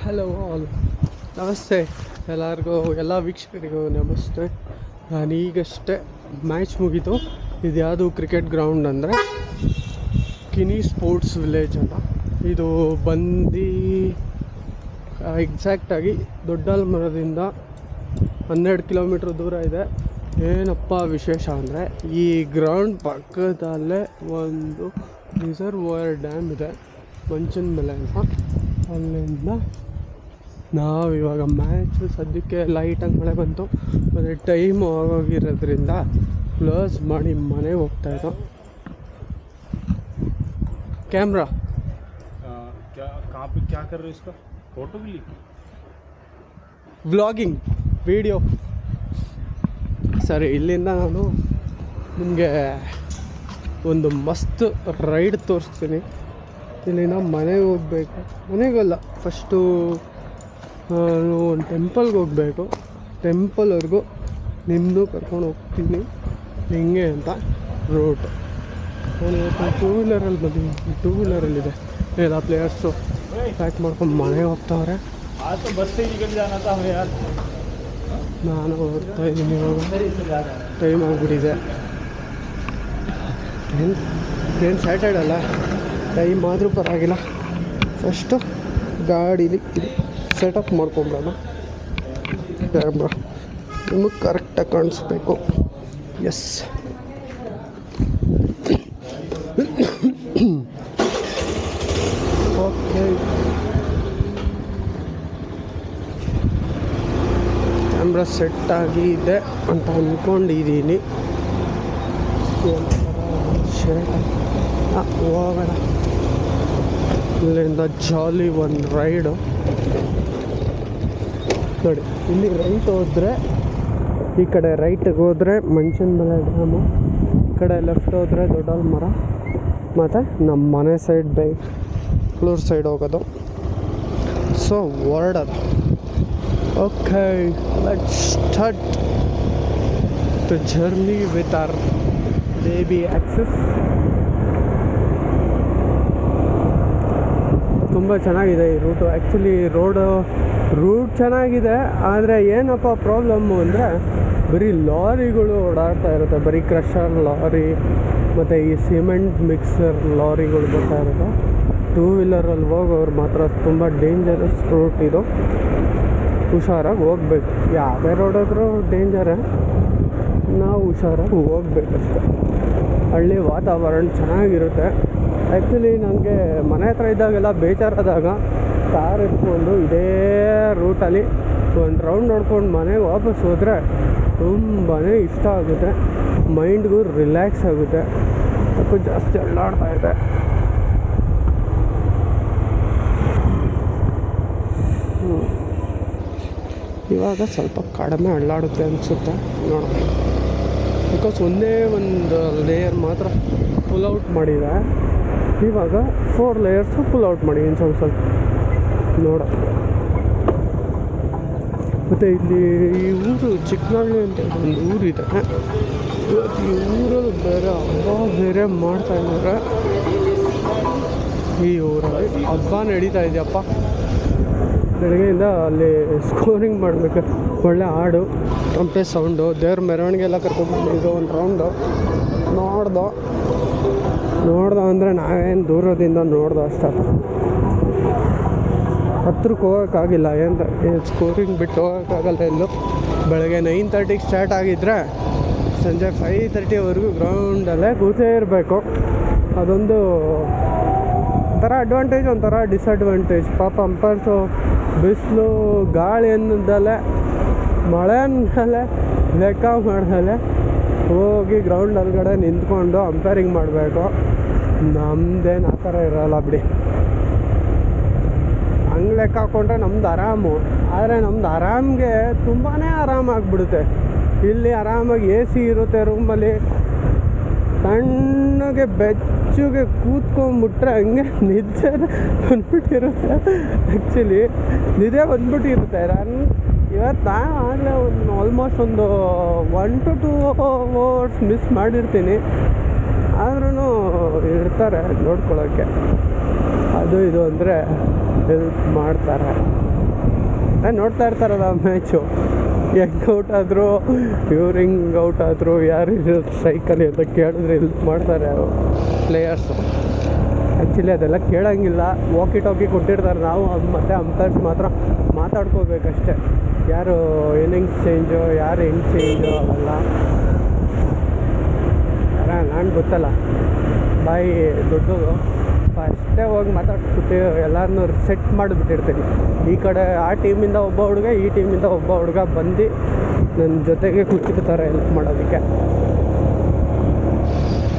Hello all, ನಮಸ್ತೆ ಎಲ್ಲರಿಗೂ, ಎಲ್ಲ ವೀಕ್ಷಕರಿಗೂ ನಮಸ್ತೆ. ನಾನೀಗಷ್ಟೇ ಮ್ಯಾಚ್ ಮುಗೀತು. ಇದು ಯಾವುದು ಕ್ರಿಕೆಟ್ ಗ್ರೌಂಡ್ ಅಂದರೆ ಕಿನಿ ಸ್ಪೋರ್ಟ್ಸ್ ವಿಲೇಜ್ ಅಂತ. ಇದು ಬಂದು ಎಕ್ಸಾಕ್ಟಾಗಿ ದೊಡ್ಡಲ್ಮರದಿಂದ 12 ಕಿಲೋಮೀಟ್ರ್ ದೂರ ಇದೆ. ಏನಪ್ಪ ವಿಶೇಷ ಅಂದರೆ ಈ ಗ್ರೌಂಡ್ ಪಕ್ಕದಲ್ಲೇ ಒಂದು ರಿಸರ್ವಾಯರ್ ಡ್ಯಾಮ್ ಇದೆ, ಮಂಚನ ಮೇಲೆ ಅಂತ. ಅಲ್ಲಿಂದ ನಾವಿವಾಗ ಮ್ಯಾಚು ಸದ್ಯಕ್ಕೆ ಲೈಟಾಗಿ ಮಳೆ ಬಂತು, ಮತ್ತು ಟೈಮು ಆಗೋಗಿರೋದ್ರಿಂದ ಕ್ಲೋಸ್ ಮಾಡಿ ಮನೆಗೆ ಹೋಗ್ತಾಯಿದ್ದೋ. ಕ್ಯಾಮ್ರಾ क्या कर रहे हो इसका फोटो भी ली ವ್ಲಾಗಿಂಗ್ ವಿಡಿಯೋ. ಸರಿ, ಇಲ್ಲಿಂದ ನಾನು ನಿಮಗೆ ಒಂದು ಮಸ್ತ್ ರೈಡ್ ತೋರಿಸ್ತೀನಿ. ಇಲ್ಲಿಂದ ಮನೆಗೆ ಹೋಗಬೇಕು. ಮನೆಗಲ್ಲ, ಫಸ್ಟು ನಾನು ಒಂದು ಟೆಂಪಲ್ಗೆ ಹೋಗಬೇಕು. ಟೆಂಪಲ್ವರೆಗೂ ನಿಮ್ಮದು ಕರ್ಕೊಂಡು ಹೋಗ್ತೀನಿ ಹೆಂಗೆ ಅಂತ ರೋಡ್. ನಾನು ಇವತ್ತು 2 ವೀಲರಲ್ಲಿ ಬಂದಿದ್ದೀನಿ. 2 ವೀಲರಲ್ಲಿದೆ. ಎಲ್ಲ ಪ್ಲೇಯರ್ಸು ಪ್ಯಾಕ್ ಮಾಡ್ಕೊಂಡು ಮನೆಗೆ ಹೋಗ್ತಾವ್ರೆ. ನಾನು ಹೋಗ್ತಾ ಇದ್ದೀನಿ. ಇವಾಗ ಟೈಮ್ ಆಗಿಬಿಟ್ಟಿದೆ. ಏನು ಸ್ಯಾಟರ್ಡೆ ಅಲ್ಲ, ಟೈಮ್ ಆದರೂ ಪರವಾಗಿಲ್ಲ. ಫಸ್ಟು ಗಾಡೀಲಿ ಸೆಟಪ್ ಮಾಡ್ಕೊಂಬಿಡೋಣ. ಕ್ಯಾಮ್ರಾ ನಿಮಗೆ ಕರೆಕ್ಟಾಗಿ ಕಾಣಿಸ್ಬೇಕು. Yes, okay. ಕ್ಯಾಮ್ರಾ ಸೆಟ್ ಆಗಿದೆ ಅಂತ ಅಂದ್ಕೊಂಡಿದ್ದೀನಿ. ಹೋಗೋಣ. ಇಲ್ಲಿಂದ ಜಾಲಿ ಒಂದು ರೈಡು ನೋಡಿ. ಇಲ್ಲಿ ರೈಟ್ ಹೋದರೆ, ಈ ಕಡೆ ರೈಟಿಗೆ ಹೋದರೆ ಮಂಚನ ಮೇಲೆ ಡ್ಯಾಮು, ಈ ಕಡೆ ಲೆಫ್ಟ್ ಹೋದರೆ ದೊಡ್ಡಲ್ಮರ, ಮತ್ತು ನಮ್ಮ ಮನೆ ಸೈಡ್ ಬೆಂಗಳೂರು ಸೈಡ್ ಹೋಗೋದು. ಸೊ ಹೊರಡೋದು. Okay, let's start the journey with our baby axis. ತುಂಬ ಚೆನ್ನಾಗಿದೆ ಈ ರೂಟು. ಆ್ಯಕ್ಚುಲಿ ರೂಟ್ ಚೆನ್ನಾಗಿದೆ, ಆದರೆ ಏನಪ್ಪ ಪ್ರಾಬ್ಲಮ್ಮು ಅಂದರೆ ಬರೀ ಲಾರಿಗಳು ಓಡಾಡ್ತಾ ಇರುತ್ತೆ. ಬರೀ ಕ್ರಷರ್ ಲಾರಿ ಮತ್ತು ಈ ಸಿಮೆಂಟ್ ಮಿಕ್ಸರ್ ಲಾರಿಗಳು ಬರ್ತಾ ಇರುತ್ತೆ. 2 ವೀಲರಲ್ಲಿ ಹೋಗೋರು ಮಾತ್ರ ತುಂಬ ಡೇಂಜರಸ್ ರೂಟ್ ಇದು. ಹುಷಾರಾಗಿ ಹೋಗ್ಬೇಕು. ಯಾವುದೇ ರೋಡ್ ಹೋದ್ರೂ ಡೇಂಜರೇ, ನಾವು ಹುಷಾರಾಗಿ ಹೋಗ್ಬೇಕಷ್ಟೆ. ಹಳ್ಳಿ ವಾತಾವರಣ ಚೆನ್ನಾಗಿರುತ್ತೆ. ಆ್ಯಕ್ಚುಲಿ ನನಗೆ ಮನೆ ಹತ್ರ ಇದ್ದಾಗೆಲ್ಲ ಬೇಜಾರಾದಾಗ ಕಾರ್ ಎತ್ಕೊಂಡು ಇದೇ ರೂಟಲ್ಲಿ ಒಂದು ರೌಂಡ್ ನೋಡ್ಕೊಂಡು ಮನೆಗೆ ವಾಪಸ್ ಹೋದರೆ ತುಂಬಾ ಇಷ್ಟ ಆಗುತ್ತೆ. ಮೈಂಡ್ಗೂ ರಿಲ್ಯಾಕ್ಸ್ ಆಗುತ್ತೆ. ಅದಕ್ಕೂ ಜಾಸ್ತಿ ಅಳ್ಳಾಡ್ತಾ ಇದೆ. ಇವಾಗ ಸ್ವಲ್ಪ ಕಡಿಮೆ ಅಳ್ಳಾಡುತ್ತೆ ಅನಿಸುತ್ತೆ, ನೋಡೋಣ. ಬಿಕಾಸ್ ಒಂದೇ ಒಂದು ಲೇಯರ್ ಮಾತ್ರ ಫುಲ್ ಔಟ್ ಮಾಡಿದೆ. ಇವಾಗ 4 ಲೇಯರ್ಸು ಫುಲ್ ಔಟ್ ಮಾಡಿದ್ದೀನಿ ಸ್ವಲ್ಪ ನೋಡೋ. ಮತ್ತು ಇಲ್ಲಿ ಈ ಊರು ಚಿಕ್ಕನಹಳ್ಳಿ ಅಂತ ಒಂದು ಊರಿದೆ. ಇವತ್ತು ಈ ಊರಲ್ಲಿ ಬೇರೆ ಹಬ್ಬ ಬೇರೆ ಮಾಡ್ತಾಯಿದ್ದಾರೆ. ಈ ಊರಲ್ಲಿ ಹಬ್ಬ ನಡೀತಾ ಇದೆಯಪ್ಪ. ಬೆಳಗ್ಗೆಯಿಂದ ಅಲ್ಲಿ ಸ್ಕೋರಿಂಗ್ ಮಾಡಬೇಕು. ಒಳ್ಳೆ ಹಾಡು, ಟ್ರಂಪೆ ಸೌಂಡು, ದೇವ್ರ ಮೆರವಣಿಗೆ ಎಲ್ಲ ಕರ್ಕೊಂಡ್ಬಂದಿದ್ದು. ಒಂದು ರೌಂಡು ನೋಡ್ದ ಅಂದರೆ ನಾವೇನು ದೂರದಿಂದ ನೋಡ್ದೆ ಅಷ್ಟೇ. ಹತ್ರಕ್ಕೆ ಹೋಗೋಕ್ಕಾಗಿಲ್ಲ. ಏನು ಸ್ಕೋರಿಂಗ್ ಬಿಟ್ಟು ಹೋಗೋಕ್ಕಾಗಲ್ಲ ಎಲ್ಲೂ. ಬೆಳಗ್ಗೆ 9:30ಗೆ ಸ್ಟಾರ್ಟ್ ಆಗಿದ್ದರೆ ಸಂಜೆ 5:30ವರೆಗೂ ಗ್ರೌಂಡಲ್ಲೇ ಕೂತೇ ಇರಬೇಕು. ಅದೊಂದು ಒಂಥರ ಅಡ್ವಾಂಟೇಜ್, ಒಂಥರ ಡಿಸಡ್ವಾಂಟೇಜ್. ಪಾಪ ಅಂಪೈರ್ಸು ಬಿಸಿಲು ಗಾಳಿ ಅನ್ನೋದಲ್ಲೇ ಮಳೆ ಅಂದಲೇ ಲೆಕ್ಕ ಮಾಡ್ದಲೇ ಹೋಗಿ ಗ್ರೌಂಡ್ ಒಳಗಡೆ ನಿಂತ್ಕೊಂಡು ಅಂಪೈರಿಂಗ್ ಮಾಡಬೇಕು. ನಮ್ಮದೇನು ಆ ಥರ ಇರೋಲ್ಲ ಬಿಡಿ. ಹಂಗೆ ಲೆಕ್ಕ ಹಾಕ್ಕೊಂಡ್ರೆ ನಮ್ದು ಆರಾಮು. ಆದರೆ ನಮ್ದು ಆರಾಮ್ಗೆ ತುಂಬಾ ಆರಾಮಾಗಿಬಿಡುತ್ತೆ. ಇಲ್ಲಿ ಆರಾಮಾಗಿ AC ಇರುತ್ತೆ ರೂಮಲ್ಲಿ, ತಣ್ಣಗೆ ಬೆಚ್ಚಗೆ ಕೂತ್ಕೊಂಡ್ಬಿಟ್ರೆ ಹಂಗೆ ನಿದ್ದೆ ಬಂದ್ಬಿಟ್ಟಿರುತ್ತೆ. ಆ್ಯಕ್ಚುಲಿ ನಿದ್ದೆ ಬಂದ್ಬಿಟ್ಟಿರುತ್ತೆ. ಇವತ್ತು ನಾನು ಆಗಲೇ ಆಲ್ಮೋಸ್ಟ್ ಒಂದು 1 to 2 hours ಮಿಸ್ ಮಾಡಿರ್ತೀನಿ. ಆದ್ರೂ ಇರ್ತಾರೆ ನೋಡ್ಕೊಳ್ಳೋಕ್ಕೆ. ಅದು ಇದು ಅಂದರೆ ಹೆಲ್ಪ್ ಮಾಡ್ತಾರೆ. ನೋಡ್ತಾ ಇರ್ತಾರಲ್ಲ ಮ್ಯಾಚು, ಹೆಂಗೆ ಔಟ್ ಆದರು, ಇವ್ರು ಹಿಂಗೆ ಔಟ್ ಆದರು, ಯಾರು ಸೈಕಲ್ ಅಂತ ಕೇಳಿದ್ರೆ ಇಲ್ಲಿ ಮಾಡ್ತಾರೆ ಯಾರು ಪ್ಲೇಯರ್ಸು. ಆ್ಯಕ್ಚುಲಿ ಅದೆಲ್ಲ ಕೇಳೋಂಗಿಲ್ಲ, ವಾಕಿ ಟಾಕಿ ಕೊಟ್ಟಿರ್ತಾರೆ. ನಾವು ಮತ್ತು ಅಂಪೈರ್ಸ್ ಮಾತ್ರ ಮಾತಾಡ್ಕೋಬೇಕಷ್ಟೆ, ಯಾರು ಇನ್ನಿಂಗ್ಸ್ ಚೇಂಜು, ಯಾರು ಹೆಂಗೆ ಚೇಂಜು ಅವೆಲ್ಲ ನಾನು ಗೊತ್ತಲ್ಲ, ಬಾಯಿ ದೊಡ್ಡದು. ಫಸ್ಟೇ ಹೋಗಿ ಮಾತಾಡ್ಬಿಟ್ಟು ಎಲ್ಲರನ್ನೂ ಸೆಟ್ ಮಾಡಿಬಿಟ್ಟಿರ್ತೀನಿ. ಈ ಕಡೆ ಆ ಟೀಮಿಂದ ಒಬ್ಬ ಹುಡುಗ, ಈ ಟೀಮಿಂದ ಒಬ್ಬ ಹುಡುಗ ಬಂದು ನನ್ನ ಜೊತೆಗೆ ಕೂತಿರ್ತಾರೆ ಹೆಲ್ಪ್ ಮಾಡೋದಕ್ಕೆ.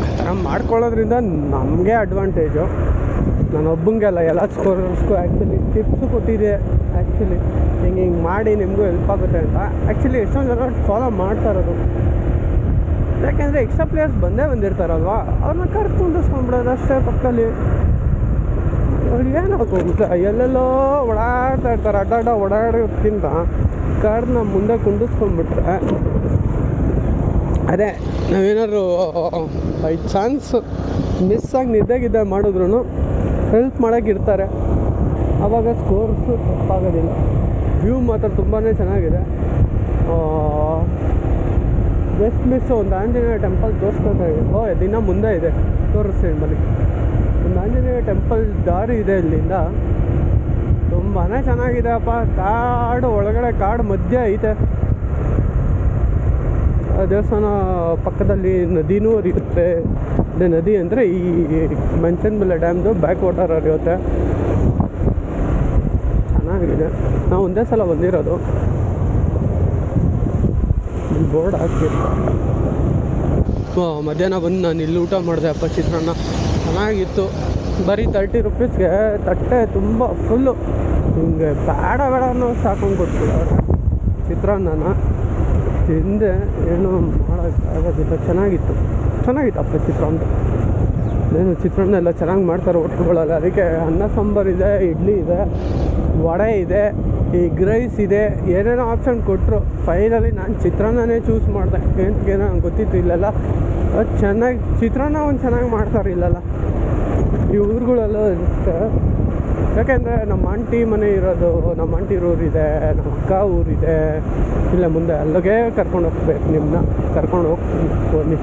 ಆ ಥರ ಮಾಡ್ಕೊಳ್ಳೋದ್ರಿಂದ ನಮಗೆ ಅಡ್ವಾಂಟೇಜು. ನಾನು ಒಬ್ಬಂಗೆ ಅಲ್ಲ, ಎಲ್ಲ ಸ್ಕೋರರ್ಸ್ಗೂ ಆ್ಯಕ್ಚುಲಿ ಟಿಪ್ಸು ಕೊಟ್ಟಿದ್ದೆ. ಆ್ಯಕ್ಚುಲಿ ಹಿಂಗೆ ಮಾಡಿ ನಿಮಗೂ ಹೆಲ್ಪ್ ಆಗುತ್ತೆ ಅಂತ. ಆ್ಯಕ್ಚುಲಿ ಎಷ್ಟೊಂದು ಜನ ಫಾಲೋ ಮಾಡ್ತಾ ಇರೋದು, ಯಾಕೆಂದರೆ ಎಕ್ಸ್ಟ್ರಾ ಪ್ಲೇಯರ್ಸ್ ಬಂದಿರ್ತಾರಲ್ವ, ಅವ್ರನ್ನ ಕರೆದು ಕುಂದಿಸ್ಕೊಂಡ್ಬಿಡೋದು ಅಷ್ಟೇ ಪಕ್ಕದಲ್ಲಿ. ಅವ್ರಿಗೆ ಏನಾಗುತ್ತೆ, ಎಲ್ಲೆಲ್ಲೋ ಓಡಾಡ್ತಾ ಇರ್ತಾರೆ, ಅಡ್ಡ ಓಡಾಡೋದ್ಕಿಂತ ಕಾರ್ನ ಮುಂದೆ ಕುಂದಿಸ್ಕೊಂಡ್ಬಿಟ್ರೆ, ಅದೇ ನಾವೇನಾದ್ರು ಬೈ ಚಾನ್ಸ್ ಮಿಸ್ಸಾಗಿ ನಿದ್ದೆಗಿದ್ದೆ ಮಾಡಿದ್ರು ಹೆಲ್ಪ್ ಮಾಡೋಕ್ಕಿರ್ತಾರೆ. ಆವಾಗ ಸ್ಕೋರ್ಸು ತಪ್ಪಾಗೋದಿಲ್ಲ. ವ್ಯೂ ಮಾತ್ರ ತುಂಬಾ ಚೆನ್ನಾಗಿದೆ. ಜಸ್ಟ್ ಮಿಸ್ ಒಂದು ಆಂಜನೇಯ ಟೆಂಪಲ್ ತೋರಿಸ್ಕೊತಾ ಇದೆ. ದಿನ ಮುಂದೆ ಇದೆ, ತೋರಿಸ್ತೀನಿ ಬನ್ನಿ. ಒಂದು ಆಂಜನೇಯ ಟೆಂಪಲ್ ದಾರಿ ಇದೆ ಇಲ್ಲಿಂದ, ತುಂಬಾ ಚೆನ್ನಾಗಿದೆ ಅಪ್ಪ. ಕಾಡು ಒಳಗಡೆ, ಕಾಡು ಮಧ್ಯೆ ಐತೆ. ದೇವಸ್ಥಾನ ಪಕ್ಕದಲ್ಲಿ ನದಿನೂ ಹರಿಯುತ್ತೆ. ಅದೇ ನದಿ ಅಂದರೆ ಈ ಮಂಚನಬೆಲೆ ಡ್ಯಾಮ್ದು ಬ್ಯಾಕ್ ವಾಟರ್ ಹರಿಯುತ್ತೆ. ಚೆನ್ನಾಗಿದೆ. ನಾವು ಒಂದೇ ಸಲ ಬಂದಿರೋದು. ಬೋರ್ಡ್ ಹಾಕಿರ್ತಾರೆ. ಮಧ್ಯಾಹ್ನ ಬಂದು ನಾನು ಇಲ್ಲಿ ಊಟ ಮಾಡಿದೆ ಅಪ್ಪ, ಚಿತ್ರಾನ್ನ ಚೆನ್ನಾಗಿತ್ತು. ಬರೀ 30 ರೂಪೀಸ್ಗೆ ತಟ್ಟೆ ತುಂಬ ಫುಲ್ಲು ಹಿಂಗೆ ಬೇಡ ಅನ್ನೋ ಸಾಕೊಂಡು ಕೊಟ್ಬಿಡೋರು. ಚಿತ್ರಾನ್ನನ ತಿಂದೆ, ಏನೋ ಮಾಡೋಕ್ಕಾಗೋದಿಲ್ಲ. ಚೆನ್ನಾಗಿತ್ತಪ್ಪ ಚಿತ್ರಾನ್ನ. ಏನು ಚಿತ್ರಾನ್ನ ಎಲ್ಲ ಚೆನ್ನಾಗಿ ಮಾಡ್ತಾರೆ ಹೋಟ್ಲುಗಳಲ್ಲಿ. ಅದಕ್ಕೆ ಅನ್ನ ಸಾಂಬಾರಿದೆ, ಇಡ್ಲಿ ಇದೆ, ವಡೆ ಇದೆ, ಎಗ್ ರೈಸ್ ಇದೆ, ಏನೇನೋ ಆಪ್ಷನ್ ಕೊಟ್ಟರು. ಫೈನಲಿ ನಾನು ಚಿತ್ರಾನ್ನನೇ ಚೂಸ್ ಮಾಡಿದೆ. ಏನೋ ನಂಗೆ ಗೊತ್ತಿತ್ತು ಇಲ್ಲೆಲ್ಲ ಅದು ಚೆನ್ನಾಗಿ ಚಿತ್ರಾನ್ನ ಒಂದು ಚೆನ್ನಾಗಿ ಮಾಡ್ತಾರೆ ಇಲ್ಲೆಲ್ಲ ಈ ಊರುಗಳೆಲ್ಲ ಇರುತ್ತೆ. ಯಾಕೆಂದರೆ ನಮ್ಮ ಆಂಟಿ ಮನೆ ಇರೋದು, ನಮ್ಮ ಆಂಟಿ ಊರಿದೆ, ನಮ್ಮ ಅಕ್ಕ ಊರಿದೆ ಇಲ್ಲೇ ಮುಂದೆ. ಅಲ್ಲಿಗೆ ಕರ್ಕೊಂಡು ಹೋಗ್ಬೇಕು, ನಿಮ್ಮನ್ನ ಕರ್ಕೊಂಡು ಹೋಗ್ತೀನಿ.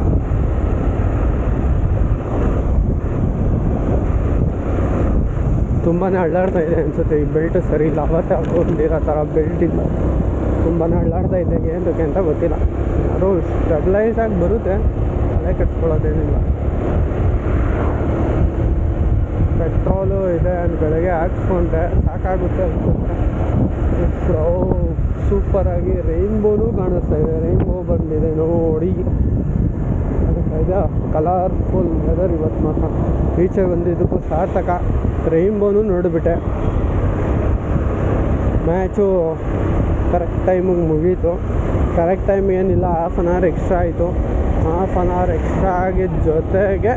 ತುಂಬಾ ಅಳ್ಳಾಡ್ತಾ ಇದೆ ಅನಿಸುತ್ತೆ. ಈ ಬೆಲ್ಟ್ ಸರಿ ಇಲ್ಲ, ಅವತ್ತೇ ಹಾಕೊಂಡಿರೋ ಥರ ಬೆಲ್ಟ್ ಇಲ್ಲ. ತುಂಬಾ ಅಳ್ಳಾಡ್ತಾ ಇದೆ, ಏನಕ್ಕೆ ಅಂತ ಗೊತ್ತಿಲ್ಲ. ಯಾರೋ ಸ್ಟೆಬ್ಲೈಸ್ ಆಗಿ ಬರುತ್ತೆ, ತಲೆ ಕಟ್ಕೊಳ್ಳೋದೇನಿಲ್ಲ. ಪೆಟ್ರೋಲು ಇದೆ, ಬೆಳಗ್ಗೆ ಹಾಕ್ಸ್ಕೊಂಡ್ರೆ ಸಾಕಾಗುತ್ತೆ ಅನ್ಸುತ್ತೆ. ಸೂಪರಾಗಿ ರೈನ್ಬೋನೂ ಕಾಣಿಸ್ತಾ ಇದೆ. ರೈನ್ಬೋ ಬಂದಿದೆ ನೋಡಿ. ಇದು ಕಲರ್ಫುಲ್ ವೆದರ್ ಇವತ್ತು ಮಾತ್ರ. ಈಚೆ ಬಂದಿದ್ದಕ್ಕೂ ಸಾರ್ಥಕ. ರೈನ್ಬೋನೂ ನೋಡಿಬಿಟ್ಟೆ. ಮ್ಯಾಚು ಕರೆಕ್ಟ್ ಟೈಮಿಗೆ ಮುಗೀತು. ಕರೆಕ್ಟ್ ಟೈಮ್ ಏನಿಲ್ಲ, ಹಾಫ್ ಆನ್ ಅವರ್ ಎಕ್ಸ್ಟ್ರಾ ಆಯಿತು. ಹಾಫ್ ಆನ್ ಅವರ್ ಎಕ್ಸ್ಟ್ರಾ ಆಗಿದ್ದ ಜೊತೆಗೆ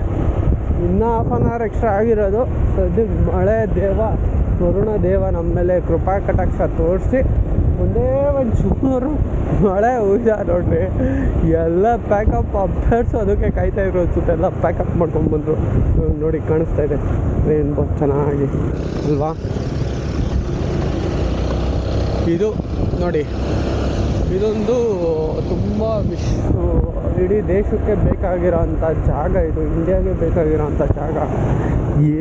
ಇನ್ನೂ ಹಾಫ್ ಆನ್ ಅವರ್ ಎಕ್ಸ್ಟ್ರಾ ಆಗಿರೋದು ಸದ್ಯಕ್ಕೆ ಮಳೆ ದೇವ, ವರುಣ ದೇವ ನಮ್ಮ ಮೇಲೆ ಕೃಪಾ ಕಟಾಕ್ಷ ತೋರಿಸಿ ಒಂದೇ ಒಂದು ಚೂರು ಮಳೆ ಹುಯ್ದ ನೋಡ್ರಿ. ಎಲ್ಲ ಪ್ಯಾಕಪ್ ಅಂಪೈರ್ಸು ಅದಕ್ಕೆ ಕಾಯ್ತಾ ಇರೋ ಅನ್ಸುತ್ತೆ. ಎಲ್ಲ ಪ್ಯಾಕಪ್ ಮಾಡ್ಕೊಂಡ್ಬಂದರು ನೋಡಿ. ಕಾಣಿಸ್ತಾ ಇದೆ ರೈನ್ಬೋ ಚೆನ್ನಾಗಿ ಅಲ್ವಾ. ಇದು ನೋಡಿ, ಇದೊಂದು ತುಂಬ ಇಡೀ ದೇಶಕ್ಕೆ ಬೇಕಾಗಿರೋ ಅಂಥ ಜಾಗ ಇದು. ಇಂಡಿಯಾಗೆ ಬೇಕಾಗಿರೋ ಅಂಥ ಜಾಗ.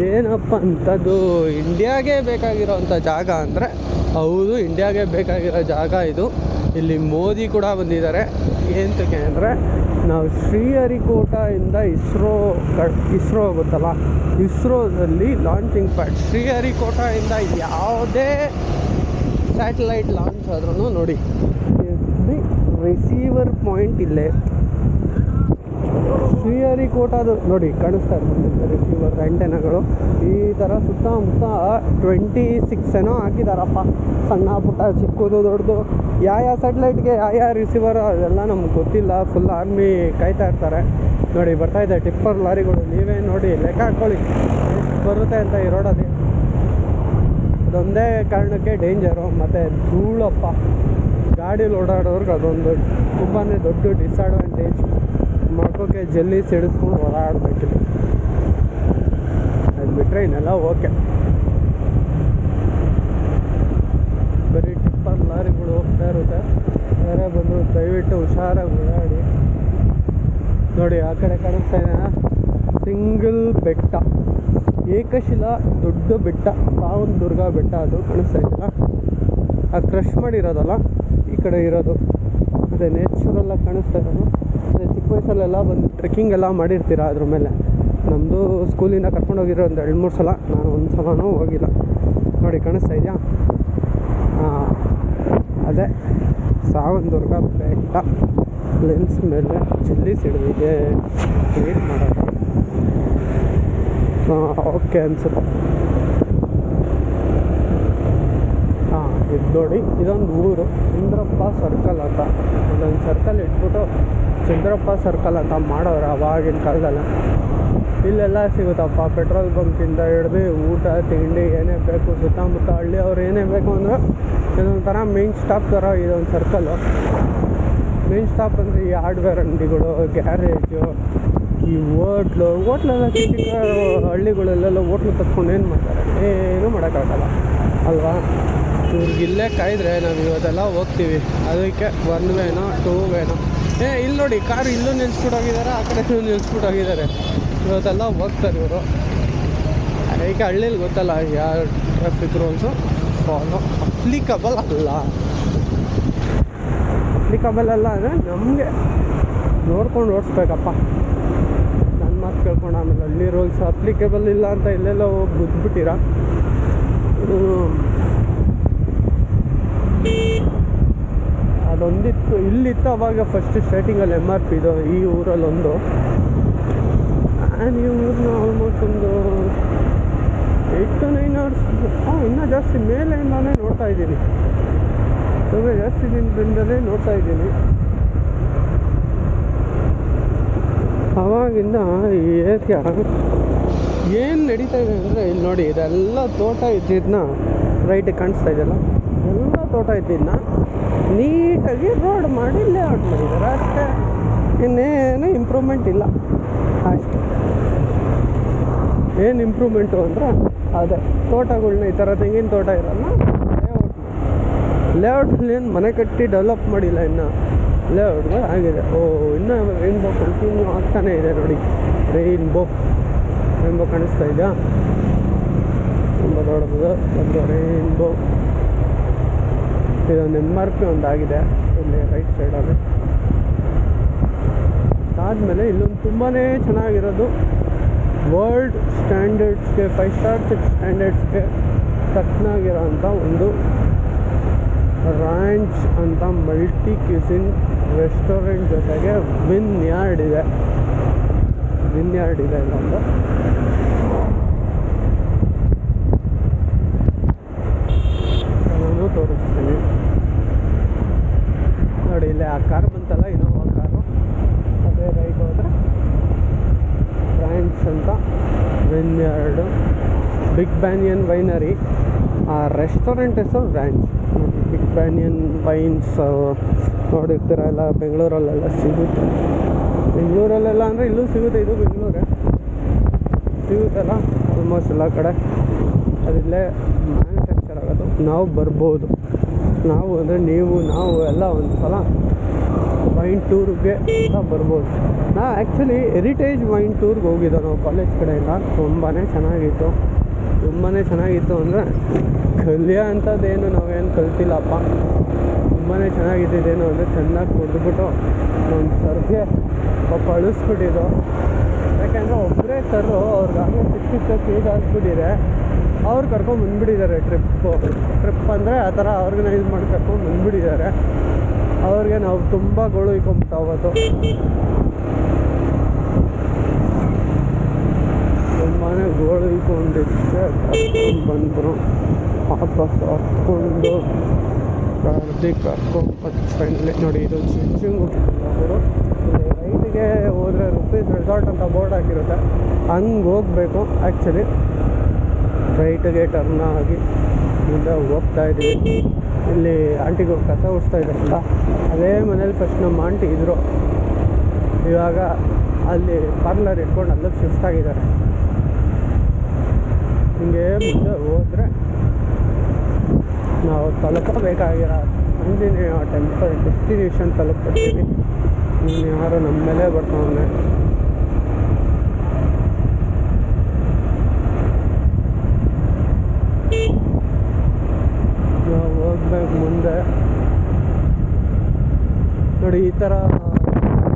ಏನಪ್ಪ ಅಂಥದ್ದು ಇಂಡಿಯಾಗೆ ಬೇಕಾಗಿರೋ ಅಂಥ ಜಾಗ ಅಂದರೆ ಹೌದು, ಇಂಡಿಯಾಗೆ ಬೇಕಾಗಿರೋ ಜಾಗ ಇದು. ಇಲ್ಲಿ ಮೋದಿ ಕೂಡ ಬಂದಿದ್ದಾರೆ. ಏನಕ್ಕೆ ಅಂದರೆ ನಾವು ಶ್ರೀಹರಿಕೋಟಾದಿಂದ ಇಸ್ರೋ ಗೊತ್ತಲ್ಲ, ಇಸ್ರೋದಲ್ಲಿ ಲಾಂಚಿಂಗ್ ಪ್ಯಾಡ್. ಶ್ರೀಹರಿಕೋಟಾದಿಂದ ಯಾವುದೇ ಸ್ಯಾಟಲೈಟ್ ಲಾಂಚ್ ಆದ್ರೂ ನೋಡಿ, ರಿಸೀವರ್ ಪಾಯಿಂಟ್ ಇಲ್ಲೇ ಶ್ರೀಹರಿಕೋಟಾದು ನೋಡಿ ಕಾಣಿಸ್ತಾ ಇರ್ತದೆ. ರಿಸೀವರ್ ಆ್ಯಂಟೆನಾಗಳು ಈ ಥರ ಸುತ್ತಮುತ್ತ 26 ಏನೋ ಹಾಕಿದಾರಪ್ಪ. ಸಣ್ಣ ಪುಟ್ಟ, ಚಿಕ್ಕದು ದೊಡ್ಡದು, ಯಾವ ಸ್ಯಾಟಲೈಟ್ಗೆ ಯಾವ ರಿಸೀವರ್ ಅದೆಲ್ಲ ನಮ್ಗೆ ಗೊತ್ತಿಲ್ಲ. ಫುಲ್ ಆರ್ಮಿ ಕಾಯ್ತಾ ಇರ್ತಾರೆ ನೋಡಿ. ಬರ್ತಾಯಿದೆ ಟಿಪ್ಪರ್ ಲಾರಿಗಳು. ನೀವೇ ನೋಡಿ ಲೆಕ್ಕ ಹಾಕ್ಕೊಳ್ಳಿ ಎಷ್ಟು ಬರುತ್ತೆ ಅಂತ ಈ ರೋಡಲ್ಲಿ. ಅದೊಂದೇ ಕಾರಣಕ್ಕೆ ಡೇಂಜರು. ಮತ್ತು ಧೂಳಪ್ಪ, ಗಾಡೀಲಿ ಓಡಾಡೋರ್ಗೆ ಅದೊಂದು ತುಂಬಾ ದೊಡ್ಡ ಡಿಸ್ಅಡ್ವಾಂಟೇಜ್. ಮಕ್ಕಳಿಗೆ ಜಲ್ಲಿ ಸಿಡಿಸ್ಕೊಂಡು ಓಡಾಡಬೇಕಿಲ್ಲ. ಅದು ಬಿಟ್ಟರೆ ಇನ್ನೆಲ್ಲ ಓಕೆ. ಬರೀ ಟಿಪ್ಪರ್ ಲಾರಿಗಳು ಹೋಗ್ತಾ ಇರುತ್ತೆ. ಯಾರೇ ಬಂದು ದಯವಿಟ್ಟು ಹುಷಾರಾಗಿ ಓಡಾಡಿ. ನೋಡಿ ಆ ಕಡೆ ಕಾಣಿಸ್ತಾ ಇದೆ ಸಿಂಗಲ್ ಬೆಟ್ಟ, ಏಕಶಿಲಾ ದೊಡ್ಡ ಬೆಟ್ಟ, ಸಾವಂತದುರ್ಗ ಬೆಟ್ಟ ಅದು ಕಾಣಿಸ್ತಾ ಇದೆಯಲ್ಲ, ಆ ಕ್ರಷ್ ಮಾಡಿರೋದಲ್ಲ ಈ ಕಡೆ ಇರೋದು, ಅದೇ ನೇಚರೆಲ್ಲ ಕಾಣಿಸ್ತಾ ಇರೋದು. ಅದೇ ಚಿಕ್ಕ ವಯಸ್ಸಲ್ಲೆಲ್ಲ ಬಂದು ಟ್ರೆಕ್ಕಿಂಗ್ ಎಲ್ಲ ಮಾಡಿರ್ತೀರ ಅದ್ರ ಮೇಲೆ. ನಮ್ಮದು ಸ್ಕೂಲಿಂದ ಕರ್ಕೊಂಡೋಗಿರೋ ಒಂದು 2-3 ಸಲ, ನಾನು ಒಂದು ಸಲನೂ ಹೋಗಿಲ್ಲ. ನೋಡಿ ಕಾಣಿಸ್ತಾ ಇದೆಯಾ? ಅದೇ ಸಾವಂತದುರ್ಗ ಬೆಟ್ಟ. ಲೆನ್ಸ್ ಮೇಲೆ ಚಿಲ್ಲಿ ಸಿಡಿದಿದೆ, ಏನು ಮಾಡೋದು? ಓಕೆ ಅನಿಸುತ್ತೆ. ಇದು ನೋಡಿ, ಇದೊಂದು ಊರು ಚಂದ್ರಪ್ಪ ಸರ್ಕಲ್ ಅಂತ. ಇದೊಂದು ಸರ್ಕಲ್ ಇಟ್ಬಿಟ್ಟು ಚಂದ್ರಪ್ಪ ಸರ್ಕಲ್ ಅಂತ ಮಾಡೋರು ಅವಾಗಿನ ಕಾಲದಲ್ಲ. ಇಲ್ಲೆಲ್ಲ ಸಿಗುತ್ತಪ್ಪ, ಪೆಟ್ರೋಲ್ ಬಂಕಿಂದ ಹಿಡ್ದು ಊಟ ತಿಂಡಿ ಏನೇ ಬೇಕು, ಸುತ್ತಮುತ್ತ ಹಳ್ಳಿ ಅವ್ರು ಏನೇ ಬೇಕು ಅಂದ್ರೆ ಇದೊಂಥರ ಮೇನ್ ಸ್ಟಾಪ್ ಥರ ಇದೊಂದು ಸರ್ಕಲ್ಲು. ಮೇನ್ ಸ್ಟಾಪ್ ಅಂದರೆ ಈ ಹಾರ್ಡ್ವೇರ್ ಅಂಗಡಿಗಳು, ಗ್ಯಾರೇಜು, ಈ ಹೋಟ್ಲೆಲ್ಲ ಚಿಕ್ಕ ಚಿಕ್ಕ ಹಳ್ಳಿಗಳಲ್ಲೆಲ್ಲ ಹೋಟ್ಲು ತಕ್ಕೊಂಡು ಏನು ಮಾಡ್ತಾರೆ? ಏನೂ ಮಾಡೋಕ್ಕಾಗಲ್ಲ ಅಲ್ವಾ? ಇವ್ರಿಗಿಲ್ಲೇ ಕಾಯಿದ್ರೆ ನಾವು ಇವತ್ತೆಲ್ಲ ಹೋಗ್ತೀವಿ. ಅದಕ್ಕೆ 1 ವೇನೋ 2 ವೇನೋ ಇಲ್ಲಿ ನೋಡಿ ಕಾರು ಇಲ್ಲೂ ನಿಲ್ಸ್ಬಿಟ್ಟೋಗಿದ್ದಾರೆ, ಆ ಕಡೆನೂ ನಿಲ್ಸ್ಬಿಟ್ಟೋಗಿದ್ದಾರೆ. ಇವತ್ತೆಲ್ಲ ಹೋಗ್ತಾರೆ ಇವರು. ಅದಕ್ಕೆ ಹಳ್ಳೀಲಿ ಗೊತ್ತಲ್ಲ ಯಾವ ಟ್ರಾಫಿಕ್ ರೂಲ್ಸು ಫಾಲೋ ಅಪ್ಲಿಕಬಲ್ ಅಲ್ಲ ಅಂದರೆ ನಮಗೆ ನೋಡ್ಕೊಂಡು ಓಡಿಸ್ಬೇಕಪ್ಪ. ನನ್ನ ಮಾತು ಕೇಳ್ಕೊಂಡು ಆಮೇಲೆ ಹಳ್ಳಿ ರೂಲ್ಸ್ ಅಪ್ಲಿಕೇಬಲ್ ಇಲ್ಲ ಅಂತ ಇಲ್ಲೆಲ್ಲ ಹೋಗಿ ಗುದ್ಬಿಟ್ಟಿರ. ಅದೊಂದಿತ್ತು, ಇಲ್ಲಿತ್ತು ಅವಾಗ ಫಸ್ಟ್ ಸ್ಟಾರ್ಟಿಂಗಲ್ಲಿ MRP ಇದು ಈ ಊರಲ್ಲೊಂದು. ಈ ಊರನ್ನ ಆಲ್ಮೋಸ್ಟ್ ಒಂದು 8 to 9 hours ಇನ್ನೂ ಜಾಸ್ತಿ ಮೇಲೆಯಿಂದಾನೇ ನೋಡ್ತಾ ಇದ್ದೀನಿ, ಜಾಸ್ತಿ ದಿನದಿಂದಲೇ ನೋಡ್ತಾ ಇದ್ದೀನಿ. ಅವಾಗಿಂದ ಈ ಏರಿಯಾ ಏನು ನಡೀತಾ ಇದೆ ಅಂದರೆ, ಇಲ್ಲಿ ನೋಡಿ ಇದೆಲ್ಲ ತೋಟ ಇದ್ದಿದ್ದನ್ನ ರೈಟಿಗೆ ಕಾಣಿಸ್ತಾ ಇದೆಯಲ್ಲ, ಎಲ್ಲ ತೋಟ ಇದ್ದಿದ್ದನ್ನ ನೀಟಾಗಿ ರೋಡ್ ಮಾಡಿ ಲೇಔಟ್ ಮಾಡಿದ್ದಾರೆ ಅಷ್ಟೇ. ಇನ್ನೇನು ಇಂಪ್ರೂವ್ಮೆಂಟ್ ಇಲ್ಲ ಅಷ್ಟೆ. ಏನು ಇಂಪ್ರೂವ್ಮೆಂಟು ಅಂದರೆ ಅದೇ ತೋಟಗಳ್ನ ಈ ಥರ ತೆಂಗಿನ ತೋಟ ಇರೋಲ್ಲ, ಲೇಔಟಲ್ಲಿ ಏನು ಮನೆ ಕಟ್ಟಿ ಡೆವಲಪ್ ಮಾಡಿಲ್ಲ ಇನ್ನು, ಲೇಔಟ್ಗಳು ಆಗಿದೆ. ಇನ್ನೂ ರೈನ್ಬೋ ಕಂಟಿನ್ಯೂ ಆಗ್ತಾನೇ ಇದೆ ನೋಡಿ. ರೈನ್ಬೋ ಕಾಣಿಸ್ತಾ ಇದೆಯಾ? ತುಂಬ ದೊಡ್ಡದು ಒಂದು ರೈನ್ಬೋ. ಇದೊಂದು MRP ಒಂದಾಗಿದೆ ಇಲ್ಲಿ ರೈಟ್ ಸೈಡಲ್ಲಿ. ಅದಾದಮೇಲೆ ಇಲ್ಲೊಂದು ತುಂಬಾ ಚೆನ್ನಾಗಿರೋದು, ವರ್ಲ್ಡ್ ಸ್ಟ್ಯಾಂಡರ್ಡ್ಸ್ಗೆ 5 star 6 ಸ್ಟ್ಯಾಂಡರ್ಡ್ಸ್ಗೆ ತಕ್ಕನಾಗಿರೋಂಥ ಒಂದು ರಾಂಚ್ ಅಂತ ಮಲ್ಟಿ ಕ್ಯೂಸಿನ್ ರೆಸ್ಟೋರೆಂಟ್ ಜೊತೆಗೆ ವಿನ್ಯಾರ್ಡ್ ಇದೆ ಇಲ್ಲೊಂದು. ನಾನು ತೋರಿಸ್ತೀನಿ ನೋಡಿ. ಇಲ್ಲೇ ಆ ಕಾರ್ ಬಂತಲ್ಲ, ಇನೋವಾ ಕಾರು, ಅದೇ ರೈಟ್ ಹೋದರೆ ರಾಂಚ್ ಅಂತ ವಿನ್ಯಾರ್ಡು. ಬಿಗ್ ಬ್ಯಾನಿಯನ್ ವೈನರಿ, ಆ ರೆಸ್ಟೋರೆಂಟ್ ಹೆಸರು ರಾಂಚ್. ಬಿಗ್ ಬ್ಯಾನಿಯನ್ ವೈನ್ಸ್ ನೋಡಿರ್ತೀರ ಎಲ್ಲ, ಬೆಂಗಳೂರಲ್ಲೆಲ್ಲ ಸಿಗುತ್ತೆ. ಬೆಂಗಳೂರಲ್ಲೆಲ್ಲ ಅಂದರೆ ಇಲ್ಲೂ ಸಿಗುತ್ತೆ, ಇದು ಬೆಂಗಳೂರೇ ಸಿಗುತ್ತಲ್ಲ ಆಲ್ಮೋಸ್ಟ್ ಎಲ್ಲ ಕಡೆ. ಅದಿಲ್ಲೇ ಮ್ಯಾನುಫ್ಯಾಕ್ಚರ್ ಆಗೋದು. ನಾವು ಬರ್ಬೋದು, ನಾವು ಅಂದರೆ ನಾವು ಎಲ್ಲ ಒಂದು ಸಲ ವೈನ್ ಟೂರ್ಗೆ ಎಲ್ಲ ಬರ್ಬೋದು. ಆ್ಯಕ್ಚುಲಿ ಹೆರಿಟೇಜ್ ವೈನ್ ಟೂರ್ಗೆ ಹೋಗಿದ್ದೋ ನಾವು ಕಾಲೇಜ್ ಕಡೆಯಿಂದ. ತುಂಬಾ ಚೆನ್ನಾಗಿತ್ತು ಅಂದರೆ ಕಲಿಯೋ ಅಂಥದ್ದೇನು ನಾವೇನು ಕಲ್ತಿಲ್ಲಪ್ಪ. ತುಂಬಾ ಚೆನ್ನಾಗಿದ್ದೇನು ಅಂದರೆ ಚೆನ್ನಾಗಿ ಕುಡಿದ್ಬಿಟ್ಟು ಒಂದು ಸರ್ಗೆ ಪಾಪ ಅಳಿಸ್ಬಿಟ್ಟಿದ್ದು. ಯಾಕೆಂದರೆ ಒಬ್ಬರೇ ಸರು ಅವ್ರಿಗಾಗಲೇ 66 ಏಜ್ ಆಗಿಬಿಟ್ಟಿದೆ. ಅವ್ರು ಕರ್ಕೊಂಡ್ಬಂದ್ಬಿಟ್ಟಿದ್ದಾರೆ ಟ್ರಿಪ್ ಅಂದರೆ ಆ ಥರ ಆರ್ಗನೈಸ್ ಮಾಡಿ ಕರ್ಕೊಂಡ್ಬಂದ್ಬಿಟ್ಟಿದ್ದಾರೆ. ಅವ್ರಿಗೆ ನಾವು ತುಂಬ ಗೋಳುಕೊಂಬಿಟ್ಟು ಅವತ್ತು ತುಂಬಾ ಗೋಳುಕೊಂಡಿದ್ದಕ್ಕೆ ಬಂದರು. ವಾಪಸ್ ಹತ್ಕೊಂಡು ಕರ್ಕೊಂಡ್ಬಂದು ನೋಡಿ. ಇದು ಸ್ವಿಮ್ಮಿಂಗ್ ಅವರು ಇಲ್ಲಿ ರೈಟಿಗೆ ಹೋದರೆ ರುಪೀಸ್ ರೆಸಾರ್ಟ್ ಅಂತ ಬೋರ್ಡ್ ಹಾಕಿರುತ್ತೆ, ಹಂಗೆ ಹೋಗಬೇಕು. ಆ್ಯಕ್ಚುಲಿ ರೈಟಿಗೆ ಟರ್ನ್ ಆಗಿ ಮುಂದೆ ಹೋಗ್ತಾ ಇದ್ದೀವಿ. ಇಲ್ಲಿ ಆಂಟಿಗೂ ಕಸ ಉಡಿಸ್ತಾ ಇದ್ದಾರಲ್ಲ, ಅದೇ ಮನೇಲಿ ಫಸ್ಟ್ ನಮ್ಮ ಆಂಟಿ ಇದ್ದರು. ಇವಾಗ ಅಲ್ಲಿ ಪಾರ್ಲರ್ ಇಟ್ಕೊಂಡು ಅಲ್ಲಿಗೆ ಶಿಫ್ಟ್ ಆಗಿದ್ದಾರೆ. ಹಿಂಗೆ ಮುಂದೆ ಹೋದರೆ ನಾವು ತಲುಪಬೇಕಾಗಿರೋ ಆಂಜನೇಯ ಟೆಂಪಲ್ ಡೆಸ್ಟಿನೇಷನ್ ತಲುಪಿರ್ತೀವಿ. ನೀನು ಯಾರು ನಮ್ಮ ಮೇಲೆ ಬರ್ತಾವನೆ. ನಾವು ಹೋಗ್ಬೇಕು ಮುಂದೆ. ನೋಡಿ ಈ ಥರ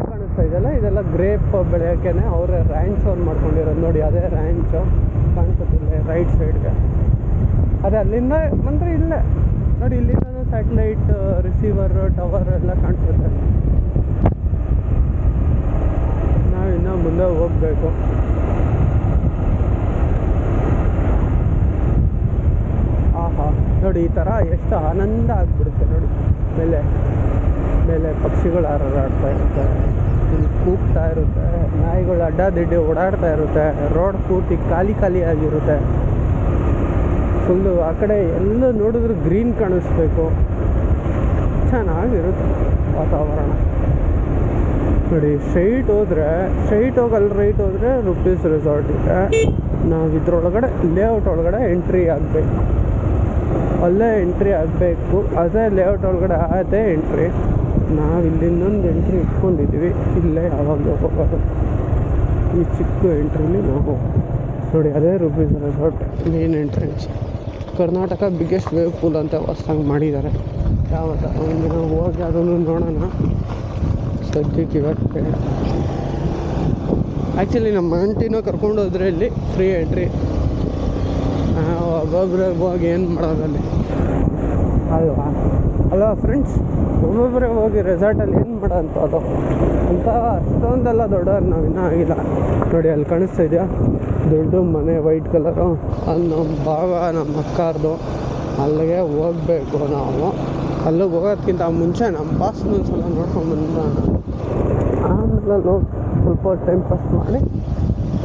ಕಾಣಿಸ್ತಾ ಇದೆಯಲ್ಲ, ಇದೆಲ್ಲ ಗ್ರೇಪ್ ಬೆಳೆಯೋಕ್ಕೆ ಅವರೇ ರ್ಯಾಂಚ್ ಅವ್ರು ಮಾಡ್ಕೊಂಡಿರೋದು. ನೋಡಿ ಅದೇ ರ್ಯಾಂಚು ಕಾಣಿಸುತ್ತಿಲ್ಲ ರೈಟ್ ಸೈಡ್ಗೆ. ಅದೇ ಅಲ್ಲಿಂದ ಬಂದರೆ ಇಲ್ಲೇ ನೋಡಿ, ಇಲ್ಲಿಂದ ಸ್ಯಾಟಲೈಟ್ ರಿಸೀವರ್ ಟವರ್ ಎಲ್ಲ ಕಾಣಿಸುತ್ತೆ. ನಾವು ಇನ್ನೂ ಮುಂದೆ ಹೋಗಬೇಕು. ಆಹಾ ನೋಡಿ, ಈ ಥರ ಎಷ್ಟು ಆನಂದ ಆಗಿಬಿಡುತ್ತೆ ನೋಡಿ. ಮೇಲೆ ಮೇಲೆ ಪಕ್ಷಿಗಳು ಹಾರಾಡ್ತಾ ಇರುತ್ತೆ, ಇಲ್ಲಿ ಕೂಗ್ತಾ ಇರುತ್ತೆ, ನಾಯಿಗಳು ಅಡ್ಡಾದಿಡ್ಡಿ ಓಡಾಡ್ತಾ ಇರುತ್ತೆ, ರೋಡ್ ಪೂರ್ತಿ ಖಾಲಿ ಆಗಿರುತ್ತೆ. ಫುಲ್ಲು ಆ ಕಡೆ ಎಲ್ಲ ನೋಡಿದ್ರು ಗ್ರೀನ್ ಕಾಣಿಸ್ಬೇಕು, ಚೆನ್ನಾಗಿರುತ್ತೆ ವಾತಾವರಣ. ನೋಡಿ ಸ್ಟ್ರೈಟ್ ಹೋಗಿ ಅಲ್ಲಿ ರೈಟ್ ಹೋದರೆ ರುಪೀಸ್ ರೆಸಾರ್ಟ್ ಇದೆ. ನಾವು ಇದ್ರೊಳಗಡೆ ಲೇಔಟ್ ಒಳಗಡೆ ಎಂಟ್ರಿ ಆಗಬೇಕು, ಅಲ್ಲೇ ಎಂಟ್ರಿ ಆಗಬೇಕು. ಅದೇ ಲೇಔಟ್ ಒಳಗಡೆ ಅದೇ ಎಂಟ್ರಿ. ನಾವು ಇಲ್ಲಿಂದೊಂದು ಎಂಟ್ರಿ ಇಟ್ಕೊಂಡಿದ್ದೀವಿ, ಇಲ್ಲೇ ಯಾವಾಗಲೂ ಹೋಗೋದು. ಈ ಚಿಕ್ಕ ಎಂಟ್ರಿಲಿ ನಾವು ನೋಡಿ, ಅದೇ rupees resort main entrance. Karnataka biggest wave pool ಅಂತ ಹೊಸ್ದಾಗಿ ಮಾಡಿದ್ದಾರೆ. ಯಾವತ್ತ ಒಂದಿನ ಹೋಗಿ ಅದನ್ನು ನೋಡೋಣ. ಸದ್ಯಕ್ಕೆ ಇವತ್ತು ಬೇಡ. ಆ್ಯಕ್ಚುಲಿ ನಮ್ಮ ಆಂಟಿನೂ ಕರ್ಕೊಂಡು ಹೋದ್ರೆ ಇಲ್ಲಿ ಫ್ರೀ ಎಂಟ್ರಿ. ಒಬ್ಬೊಬ್ಬರೇ ಹೋಗಿ ಏನು ಮಾಡೋದಲ್ಲಿ ಅಲ್ವಾ ಫ್ರೆಂಡ್ಸ್? ಒಬ್ಬೊಬ್ಬರೇ ಹೋಗಿ ರೆಸಾರ್ಟಲ್ಲಿ ಏನು ಮಾಡೋಂಥ ಅದು ಅಂತ ಅಷ್ಟೊಂದೆಲ್ಲ ದೊಡ್ಡವ್ರು ನಾವು ಇನ್ನೂ ಆಗಿಲ್ಲ. ನೋಡಿ ಅಲ್ಲಿ ಕಾಣಿಸ್ತಾ ಇದೆಯಾ ದೊಡ್ಡ ಮನೆ ವೈಟ್ ಕಲರು, ಅದು ನಮ್ಮ ಭಾವ ನಮ್ಮ ಅಕ್ಕಾರ್ದು. ಅಲ್ಲಿಗೆ ಹೋಗಬೇಕು ನಾವು. ಅಲ್ಲಿಗೆ ಹೋಗೋದಕ್ಕಿಂತ ಮುಂಚೆ ನಮ್ಮ ಬಾಸ್ನ ಸಲ ನೋಡ್ಕೊಂಡ್ಬಂದ ಆಮೇಲೆ ಸ್ವಲ್ಪ ಟೈಮ್ ಪಾಸ್ ಮಾಡಿ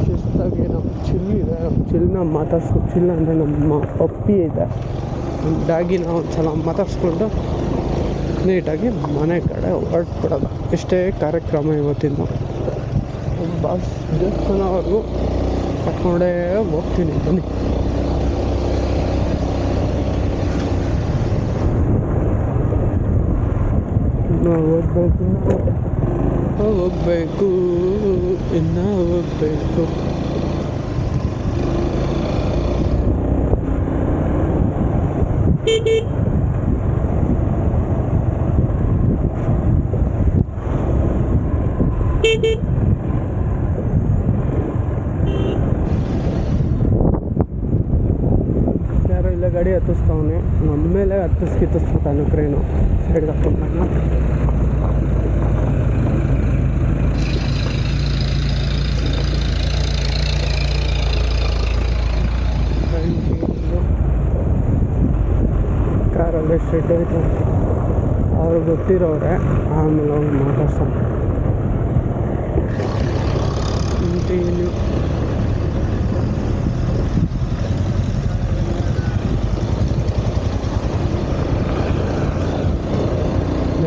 ಶಿಸ್ತಾಗಿ ನಮ್ಮ ಚಿಲ್ಲಿದೆ, ನಮ್ಮ ಚಿಲ್ಲನ್ನ ಮಾತಾಡ್ಸ್ಕೊಂಡು, ಚಿಲ್ಲ ಅಂದರೆ ನಮ್ಮ ಪಪ್ಪಿ ಇದೆ, ನಮ್ಮ ಡಾಗಿನ ಒಂದು ಸಲ ಮಾತಾಡ್ಸ್ಕೊಂಡು ನೀಟಾಗಿ ಮನೆ ಕಡೆ ಹೊರಟ್ಬಿಡೋದು. ಇಷ್ಟೇ ಕಾರ್ಯಕ್ರಮ ಇವತ್ತಿಂದು. ನಮ್ಮ ಬಾಸ್ ದೇವಸ್ಥಾನವರೆಗೂ ಕರ್ಕೊಂಡೇ ಹೋಗ್ತೀನಿ, ಬನ್ನಿ. ನಾವು ಹೋಗ್ಬೇಕು ಇನ್ನು ಹೋಗ್ಬೇಕು. ಯಾರೋ ಇಲ್ಲ ಗಾಡಿ ಹತ್ತಿಸ್ತಾವನೆ, ನಮ್ಮ ಮೇಲೆ ಹತ್ತಿಸ್ಕಿತ್ತಿಸ್ಬಿಟ್ಟಾನು ಕ್ರೇನು. ಸೈಡ್ಗೆ ಹಾಕ್ಕೊಂಡ್ಬಣ್ಣ. ಕಾರಲ್ಲೇ ಶೆಡ್ ಐತೆ, ಅವ್ರು ಗೊತ್ತಿರೋರೆ. ಆಮೇಲೆ ಅವ್ರು ಮಾತಾಡ್ಸೋಣ. ಕಂಟಿನ್ಯೂ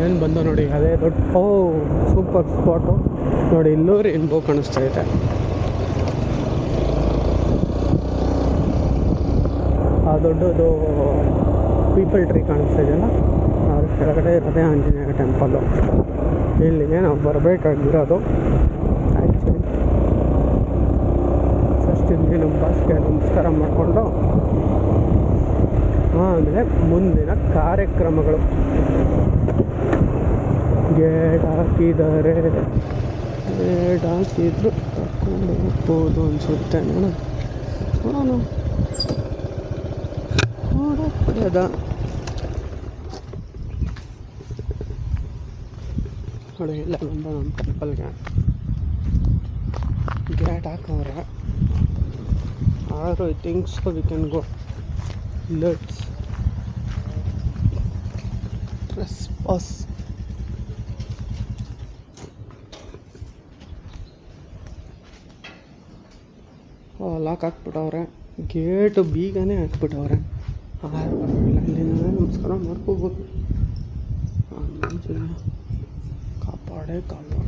ಏನು ಬಂದು ನೋಡಿ, ಅದೇ ದೊಡ್ಡ ಸೂಪರ್ ಸ್ಪಾಟು ನೋಡಿ. ಇಲ್ಲೂ ರೇನ್ಬೋ ಕಾಣಿಸ್ತಾ ಇದೆ. ಆ ದೊಡ್ಡದು ಪೀಪಲ್ ಟ್ರೀ ಕಾಣಿಸ್ತಾ ಇದೆಯಲ್ಲ, ಅದ್ರ ಕೆಳಗಡೆ ಇರೋದೇ ಆಂಜನೇಯ ಟೆಂಪಲ್ಲು. ಇಲ್ಲಿಗೆ ನಾವು ಬರಬೇಕಾಗಿರೋದು. ಆ್ಯಕ್ಚುಲಿ ಫಸ್ಟ್ ಇಲ್ಲಿ ನಮ್ಮ ಬಾಸ್ಗೆ ನಮಸ್ಕಾರ ಮಾಡಿಕೊಂಡು ಆಮೇಲೆ ಮುಂದಿನ ಕಾರ್ಯಕ್ರಮಗಳು. ಗೇಟ್ ಹಾಕಿದ್ದಾರೆ, ಗೇಟ್ ಹಾಕಿದ್ರು ಕರ್ಕೊಂಡು ಹೋಗ್ಬೋದು ಅನಿಸುತ್ತೆ. ನೋಡೋಣ ನೋಡೋದ ನೋಡಿ. ಇಲ್ಲ ನಮ್ಮ ಟೆಂಪಲ್ಗೆ ಗೇಟ್ ಹಾಕವ್ರೆ. ಆದರೂ I think so we can go. Let's press pass. Lock ಹಾಕ್ಬಿಟ್ಟವ್ರೆ, ಗೇಟು ಬೀಗನೇ ಹಾಕ್ಬಿಟ್ಟವ್ರೆ. ಅಲ್ಲಿಂದ ನಮಸ್ಕಾರ ಮಾಡ್ಕೋಬೋದು. ಕಾಪಾಡೇ ಕಾಪಾಡ.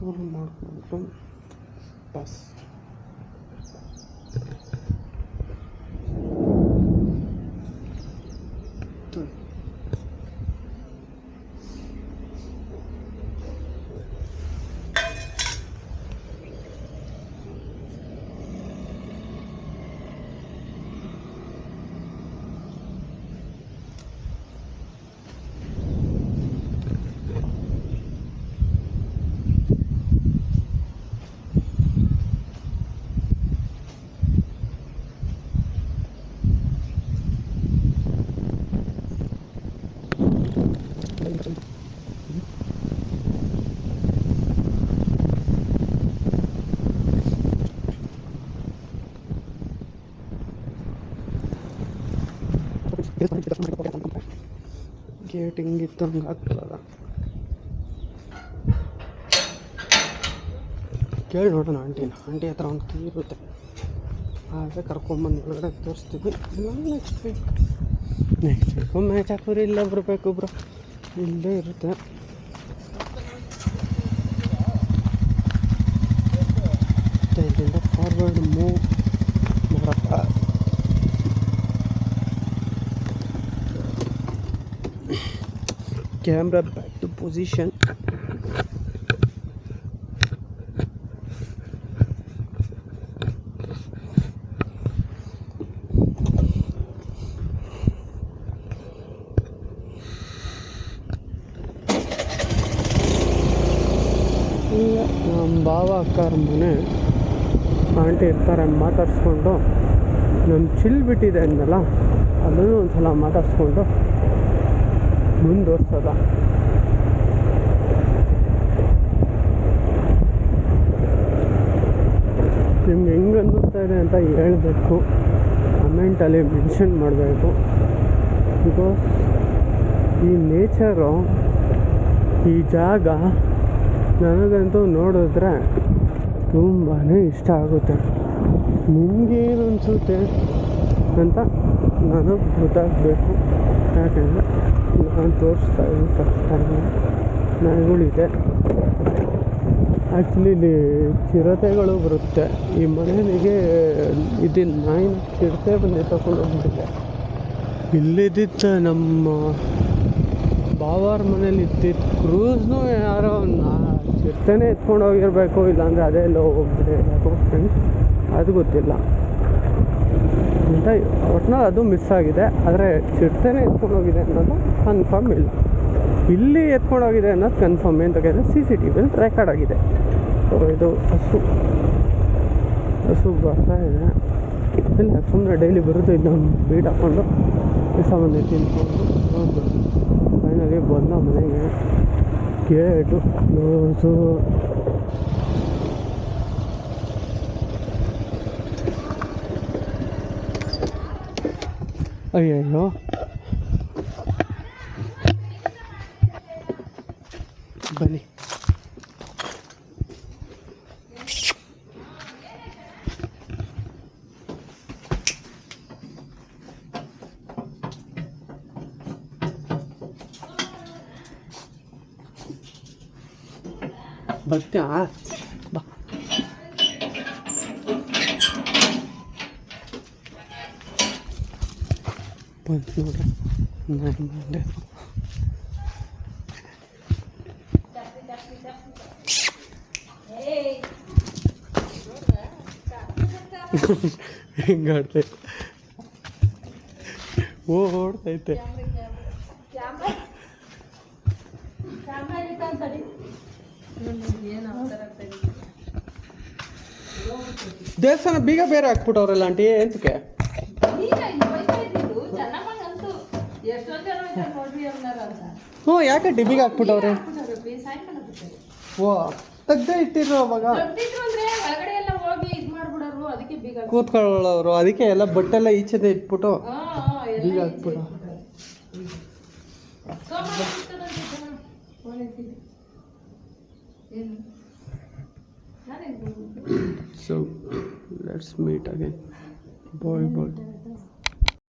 ಫೋನ್ ಮಾಡಿಕೊಂಡು ಬಸ್ ಗೇಟ್ ಹಿಂಗಿತ್ತು ಹಂಗೆ ಆಗ್ತದ. ಕೇಳಿ ನೋಡೋಣ ಆಂಟಿ ಹತ್ರ ಒಂದು ಕೀ ಇರುತ್ತೆ, ಆದರೆ ಕರ್ಕೊಂಬಂದು ಒಳಗಡೆ ತೋರಿಸ್ತೀವಿ. ನೆಕ್ಸ್ಟ್ ವೀಕು ಮ್ಯಾಚಾಪುರ ಇಲ್ಲೇ ಬರಬೇಕು ಬ್ರೋ, ಇಲ್ಲೇ ಇರುತ್ತೆ. ಇಲ್ಲಿಂದ ಫಾರ್ವರ್ಡ್ ಮೂವ್ ಮಾಡಪ್ಪ. Camera back to position. ಈಗ ನಮ್ಮ ಭಾವ ಅಕ್ಕರ ಮನೆ ಆಂಟಿ ಇರ್ತಾರೆ, ಮಾತಾಡಿಸ್ಕೊಂಡು ನಮ್ಮ ಚಿಲ್ ಬಿಟ್ಟಿದೆ ಅಂದಲ್ಲ ಅದನ್ನು ಒಂದು ಸಲ ಮಾತಾಡಿಸ್ಕೊಂಡು ಮುಂದುವರ್ಸೋದ. ನಿಮ್ಗೆ ಹೆಂಗೆ ಅನ್ನಿಸ್ತಾ ಇದೆ ಅಂತ ಹೇಳಬೇಕು, ಕಮೆಂಟಲ್ಲಿ ಮೆನ್ಷನ್ ಮಾಡಬೇಕು. ಬಿಕಾಸ್ ಈ ನೇಚರು, ಈ ಜಾಗ ನನಗಂತೂ ನೋಡಿದ್ರೆ ತುಂಬಾ ಇಷ್ಟ ಆಗುತ್ತೆ. ನಿಮಗೇನು ಅನಿಸುತ್ತೆ ಅಂತ ನನಗೆ ಗೊತ್ತಾಗಬೇಕು. ಯಾಕೆಂದರೆ ನಾನು ತೋರಿಸ್ತಾ ಇದ್ದೀನಿ ಫಸ್ಟ್ ಟೈಮ್ ನಾಯಿಗಳಿದೆ. ಆ್ಯಕ್ಚುಲಿ ಇಲ್ಲಿ ಚಿರತೆಗಳು ಬರುತ್ತೆ. ಈ ಮನೆಗೆ ಇದು ನಾಯಿನ ಚಿರತೆ ಬಂದು ತಗೊಂಡು ಹೋಗ್ಬಿಟ್ಟಿದೆ. ಇಲ್ಲಿದ್ದಿತ್ತು ನಮ್ಮ ಬಾವಾರ ಮನೇಲಿ ಇದ್ದಿದ್ದು ಕ್ರೂಸ್ನು ಯಾರೋ ಚಿರತೆನೇ ಎತ್ಕೊಂಡು ಹೋಗಿರಬೇಕು, ಇಲ್ಲಾಂದರೆ ಅದೇ ಎಲ್ಲೋ ಹೋಗ್ಬಿಟ್ಟಿರಬೇಕು ಫ್ರೆಂಡ್ಸ್, ಅದು ಗೊತ್ತಿಲ್ಲ ಅಂತ. ಒಟ್ನಲ್ಲಿ ಅದು ಮಿಸ್ ಆಗಿದೆ, ಆದರೆ ಚಿರತೆನೇ ಎತ್ಕೊಂಡು ಹೋಗಿದೆ ಅನ್ನೋದು ಕನ್ಫರ್ಮ್ ಇಲ್ಲ. ಇಲ್ಲಿ ಎತ್ಕೊಂಡು ಹೋಗಿದೆ ಅನ್ನೋದು ಕನ್ಫರ್ಮ್. ಏನು ಕೇಳಿದ್ರೆ CCTV ರೆಕಾರ್ಡ್ ಆಗಿದೆ. ಸೊ ಇದು ಹಸು ಬರ್ತಾ ಇದೆ. ಇಲ್ಲ ಸುಮ್ಮನೆ ಡೈಲಿ ಬರುತ್ತೆ, ಇಲ್ಲೊಂದು ಬೀಟ್ ಹಾಕ್ಕೊಂಡು ಸಾಮಾನ್ಯ ತಿನ್ಕೊಂಡು ಹೋಗ್ಬೋದು. ಫೈನಲಿ ಬಂದ ಮನೆಗೆ. Gate close. ಅಯ್ಯಯ್ಯೋ, ಬನ್ನಿ. ಬರ್ತೀಯ ಬಾ. ಬಂತು ನೋಡ್ರಿ ಮಂಡ್ಯ. ಹಿಂಗಾಡ್ತೈತೆ, ಓಡ್ತೈತೆ. ದೇವಸ್ಥಾನ ಬೀಗ ಬೇರೆ ಹಾಕ್ಬಿಟ್ಟವ್ರಲ್ಲ ಆಂಟಿ, ಎಂತಕ್ಕೆ? ಹ್ಞೂ, ಯಾಕೆ ಡಿಬ್ಬಿಗೆ ಹಾಕ್ಬಿಟ್ಟವ್ರೆ? ಓ, ತೆಗ್ದೇ ಇಟ್ಟಿದ್ರು ಅವಾಗ ಕೂತ್ಕೊಳ್ಳೋರು, ಅದಕ್ಕೆ ಎಲ್ಲ ಬಟ್ಟೆಲ್ಲ ಈಚೆದೆ ಇಟ್ಬಿಟ್ಟು ಬೀಗ ಹಾಕ್ಬಿಟ್ಟು. So let's meet again. Bye bye.